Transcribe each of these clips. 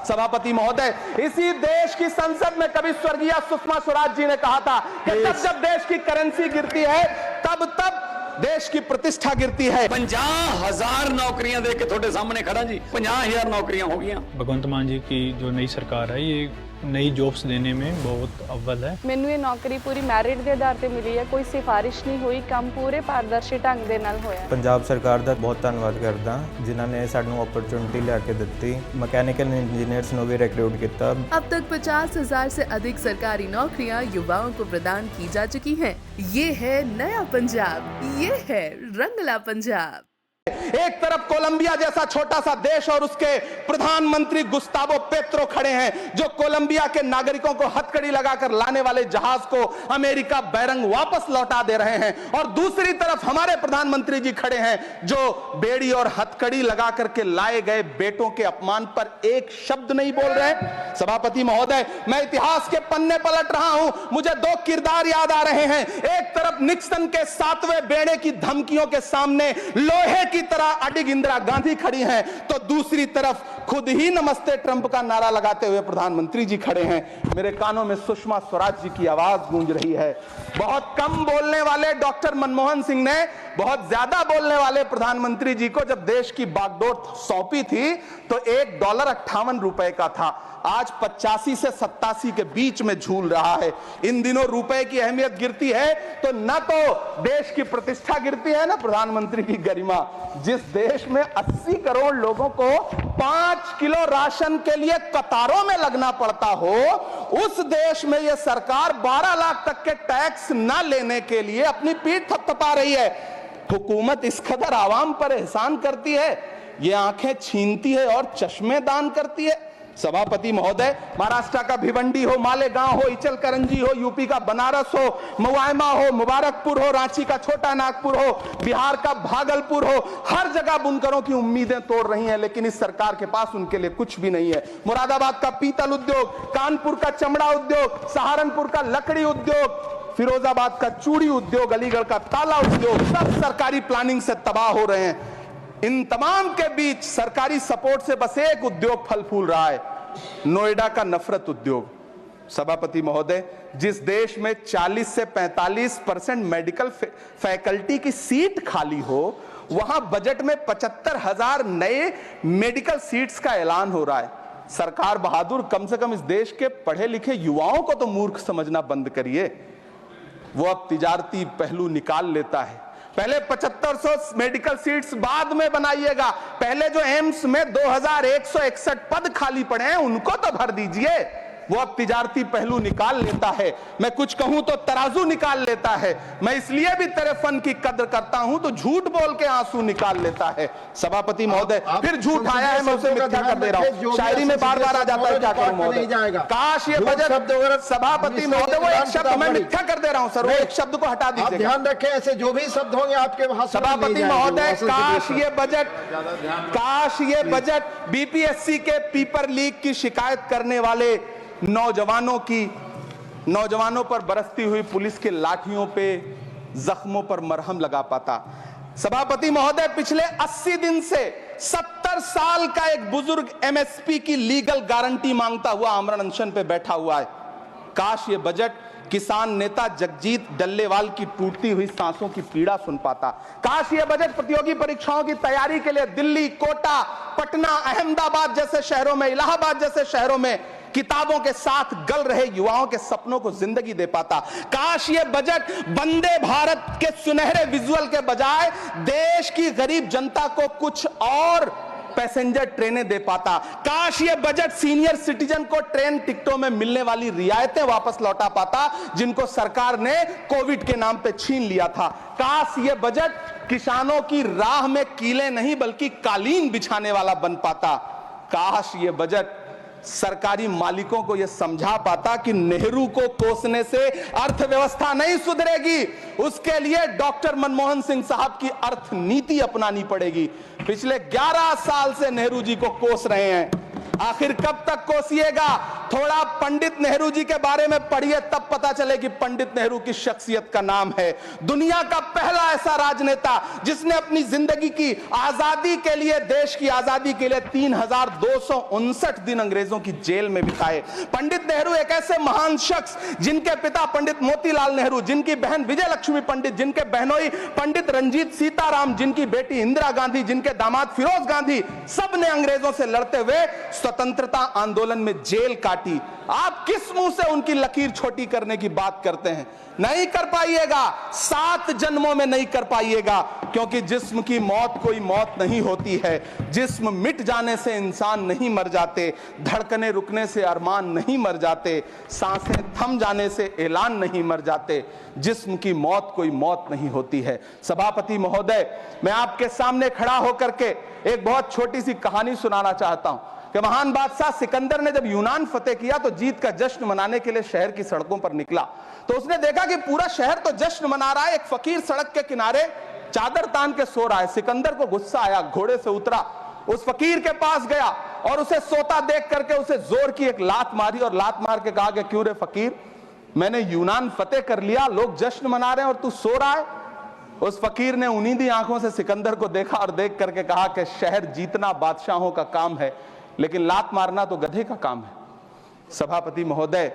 सभापति महोदय, इसी देश की संसद में कभी स्वर्गीय सुषमा स्वराज जी ने कहा था कि जब देश की करेंसी गिरती है तब देश की प्रतिष्ठा गिरती है। 50,000 नौकरियां दे के थोड़े सामने खड़ा जी, 50,000 नौकरियां हो गई। भगवंत मान जी की जो नई सरकार है ये नई जॉब्स देने में बहुत अव्वल है। ਮੈਨੂੰ ਇਹ ਨੌਕਰੀ ਪੂਰੀ ਮੈਰਿਟ ਦੇ ਆਧਾਰ ਤੇ ਮਿਲੀ ਹੈ, ਕੋਈ ਸਿਫਾਰਿਸ਼ ਨਹੀਂ ਹੋਈ, ਕੰਮ ਪੂਰੇ ਪਾਰਦਰਸ਼ੀ ਢੰਗ ਦੇ ਨਾਲ ਹੋਇਆ। ਪੰਜਾਬ ਸਰਕਾਰ ਦਾ ਬਹੁਤ ਧੰਨਵਾਦ ਕਰਦਾ ਜਿਨ੍ਹਾਂ ਨੇ ਸਾਨੂੰ ਓਪਰਚੁਨਿਟੀ ਲਿਆ ਕੇ ਦਿੱਤੀ, ਮਕੈਨੀਕਲ इंजीनियर्स ਨੂੰ ਵੀ रिक्रूट किया। अब तक 50,000 से अधिक सरकारी नौकरियां युवाओं को प्रदान की जा चुकी हैं। ये है नया पंजाब, ये है रंगला पंजाब। एक तरफ कोलंबिया जैसा छोटा सा देश और उसके प्रधानमंत्री गुस्तावो पेत्रो खड़े हैं जो कोलंबिया के नागरिकों को हथकड़ी लगाकर लाने वाले जहाज को अमेरिका बैरंग वापस लौटा दे रहे हैं, और दूसरी तरफ हमारे प्रधानमंत्री जी खड़े हैं जो बेड़ी और हथकड़ी लगा करके लाए गए बेटों के अपमान पर एक शब्द नहीं बोल रहे। सभापति महोदय, मैं इतिहास के पन्ने पलट रहा हूं, मुझे दो किरदार याद आ रहे हैं। एक तरफ निक्सन के 7वें बेड़े की धमकियों के सामने लोहे की तरह अडिग इंदिरा गांधी खड़ी हैं, तो दूसरी तरफ खुद ही नमस्ते ट्रंप का नारा लगाते हुए प्रधानमंत्री जी खड़े हैं। मेरे कानों में सुषमा स्वराज जी की आवाज गूंज रही है। बहुत कम बोलने वाले डॉक्टर मनमोहन सिंह ने बहुत ज्यादा बोलने वाले प्रधानमंत्री जी को जब देश की बागडोर सौंपी थी तो $1.58 का था, आज 85 से 87 के बीच में झूल रहा है। इन दिनों रुपए की अहमियत गिरती है तो न तो देश की प्रतिष्ठा गिरती है, न प्रधानमंत्री की गरिमा। जिस देश में 80 करोड़ लोगों को 5 किलो राशन के लिए कतारों में लगना पड़ता हो, उस देश में यह सरकार 12 लाख तक के टैक्स न लेने के लिए अपनी पीठ थपथपा रही है। हुकूमत इस कदर आवाम पर एहसान करती है, ये आंखें छीनती है और चश्मे दान करती है। सभापति महोदय, महाराष्ट्र का भिवंडी हो, मालेगांव हो, इचल करंजी हो, यूपी का बनारस हो, मुआयमा हो, मुबारकपुर हो, रांची का छोटा नागपुर हो, बिहार का भागलपुर हो, हर जगह बुनकरों की उम्मीदें तोड़ रही हैं, लेकिन इस सरकार के पास उनके लिए कुछ भी नहीं है। मुरादाबाद का पीतल उद्योग, कानपुर का चमड़ा उद्योग, सहारनपुर का लकड़ी उद्योग, फिरोजाबाद का चूड़ी उद्योग, अलीगढ़ का ताला उद्योग, सब सरकारी प्लानिंग से तबाह हो रहे हैं। इन तमाम के बीच सरकारी सपोर्ट से बस एक उद्योग फल फूल रहा है, नोएडा का नफरत उद्योग। सभापति महोदय, जिस देश में 40 से 45% मेडिकल फैकल्टी की सीट खाली हो, वहां बजट में 75,000 नए मेडिकल सीट्स का ऐलान हो रहा है। सरकार बहादुर, कम से कम इस देश के पढ़े लिखे युवाओं को तो मूर्ख समझना बंद करिए। वो अब तिजारती पहलू निकाल लेता है। पहले 7500 मेडिकल सीट्स बाद में बनाइएगा, पहले जो एम्स में 2161 पद खाली पड़े हैं उनको तो भर दीजिए। वो अब तिजारती पहलू निकाल लेता है, मैं कुछ कहूं तो तराजू निकाल लेता है। मैं इसलिए भी तेरे फन की कद्र करता हूं तो झूठ बोल के आंसू निकाल लेता है। सभापति महोदय, फिर झूठ आया है, मैं उसे मिथ्या कर दे रहा हूं। शायरी में बार बार आ जाता है, क्या करूं महोदय। काश ये बजट, सभापति महोदय, वो एक शब्द मैं मिथ्या कर दे रहा हूं सर, वो एक शब्द को हटा दीजिए। ध्यान रखें, ऐसे जो भी शब्द होंगे आपके वहां। सभापति महोदय, काश ये बजट बीपीएससी के पेपर लीक की शिकायत करने वाले नौजवानों पर बरसती हुई पुलिस के लाठियों पे, जख्मों पर मरहम लगा पाता। सभापति महोदय, पिछले 80 दिन से 70 साल का एक बुजुर्ग एमएसपी की लीगल गारंटी मांगता हुआ आमरण अनशन पे बैठा हुआ है। काश ये बजट किसान नेता जगजीत डल्लेवाल की टूटती हुई सांसों की पीड़ा सुन पाता। काश ये बजट प्रतियोगी परीक्षाओं की तैयारी के लिए दिल्ली, कोटा, पटना, अहमदाबाद जैसे शहरों में, इलाहाबाद जैसे शहरों में किताबों के साथ गल रहे युवाओं के सपनों को जिंदगी दे पाता। काश ये बजट वंदे भारत के सुनहरे विजुअल के बजाय देश की गरीब जनता को कुछ और पैसेंजर ट्रेनें दे पाता। काश ये बजट सीनियर सिटीजन को ट्रेन टिकटों में मिलने वाली रियायतें वापस लौटा पाता जिनको सरकार ने कोविड के नाम पे छीन लिया था। काश ये बजट किसानों की राह में कीले नहीं बल्कि कालीन बिछाने वाला बन पाता। काश ये बजट सरकारी मालिकों को यह समझा पाता कि नेहरू को कोसने से अर्थव्यवस्था नहीं सुधरेगी, उसके लिए डॉक्टर मनमोहन सिंह साहब की अर्थ नीति अपनानी पड़ेगी। पिछले 11 साल से नेहरू जी को कोस रहे हैं, आखिर कब तक कोसिएगा? थोड़ा पंडित नेहरू जी के बारे में पढ़िए, तब पता चले कि पंडित नेहरू की शख्सियत का नाम है। दुनिया का पहला ऐसा राजनेता जिसने अपनी जिंदगी की आजादी के लिए, देश की आजादी के लिए 3259 दिन अंग्रेजों की जेल में बिताए। पंडित नेहरू एक ऐसे महान शख्स जिनके पिता पंडित मोतीलाल नेहरू, जिनकी बहन विजय लक्ष्मी पंडित, जिनके बहनोई पंडित रंजीत सीताराम, जिनकी बेटी इंदिरा गांधी, जिनके दामाद फिरोज गांधी, सब ने अंग्रेजों से लड़ते हुए स्वतंत्रता आंदोलन में जेल काटी। आप किस मुंह से उनकी लकीर छोटी करने की बात करते हैं? नहीं कर पाइएगा, 7 जन्मों में नहीं कर पाइएगा, क्योंकि जिस्म की मौत कोई मौत नहीं होती है। जिस्म मिट जाने से इंसान नहीं मर जाते, धड़कने रुकने से अरमान नहीं मर जाते, सांसें थम जाने से ऐलान नहीं मर जाते। जिस्म की मौत कोई मौत नहीं होती है। सभापति महोदय, मैं आपके सामने खड़ा होकर के एक बहुत छोटी सी कहानी सुनाना चाहता हूं कि महान बादशाह सिकंदर ने जब यूनान फतेह किया तो जीत का जश्न मनाने के लिए शहर की सड़कों पर निकला। तो उसने देखा कि पूरा शहर तो जश्न मना रहा है, एक फकीर सड़क के किनारे चादर तान के सो रहा है। सिकंदर को गुस्सा आया, घोड़े से उतरा, उस फकीर के पास गया और उसे सोता देख करके उसे जोर की एक लात मारी और लात मार के कहा कि क्यों रे फकीर, मैंने यूनान फतेह कर लिया, लोग जश्न मना रहे हैं और तू सो रहा है। उस फकीर ने उन्नीदी आंखों से सिकंदर को देखा और देख करके कहा कि शहर जीतना बादशाहों का काम है, लेकिन लात मारना तो गधे का काम है। सभापति महोदय,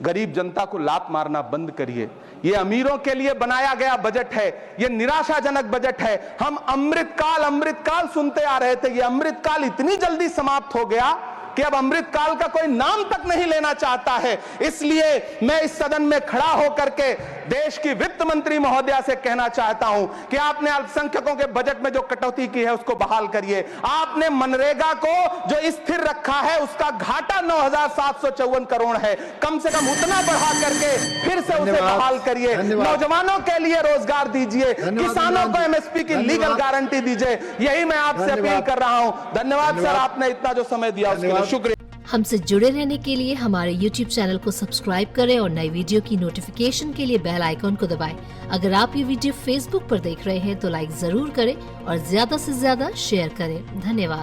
गरीब जनता को लात मारना बंद करिए। ये अमीरों के लिए बनाया गया बजट है, ये निराशाजनक बजट है। हम अमृतकाल सुनते आ रहे थे, ये अमृतकाल इतनी जल्दी समाप्त हो गया कि अब अमृतकाल का कोई नाम तक नहीं लेना चाहता है। इसलिए मैं इस सदन में खड़ा होकर के देश की वित्त मंत्री महोदया से कहना चाहता हूं कि आपने अल्पसंख्यकों के बजट में जो कटौती की है उसको बहाल करिए। आपने मनरेगा को जो स्थिर रखा है उसका घाटा 9,754 करोड़ है, कम से कम उतना बढ़ा करके फिर से उसे बहाल करिए। नौजवानों के लिए रोजगार दीजिए, किसानों को एमएसपी की लीगल गारंटी दीजिए। यही मैं आपसे अपील कर रहा हूं। धन्यवाद सर, आपने इतना जो समय दिया उसके लिए शुक्रिया। हमसे जुड़े रहने के लिए हमारे YouTube चैनल को सब्सक्राइब करें और नई वीडियो की नोटिफिकेशन के लिए बेल आइकॉन को दबाएं। अगर आप ये वीडियो Facebook पर देख रहे हैं तो लाइक जरूर करें और ज्यादा से ज्यादा शेयर करें। धन्यवाद।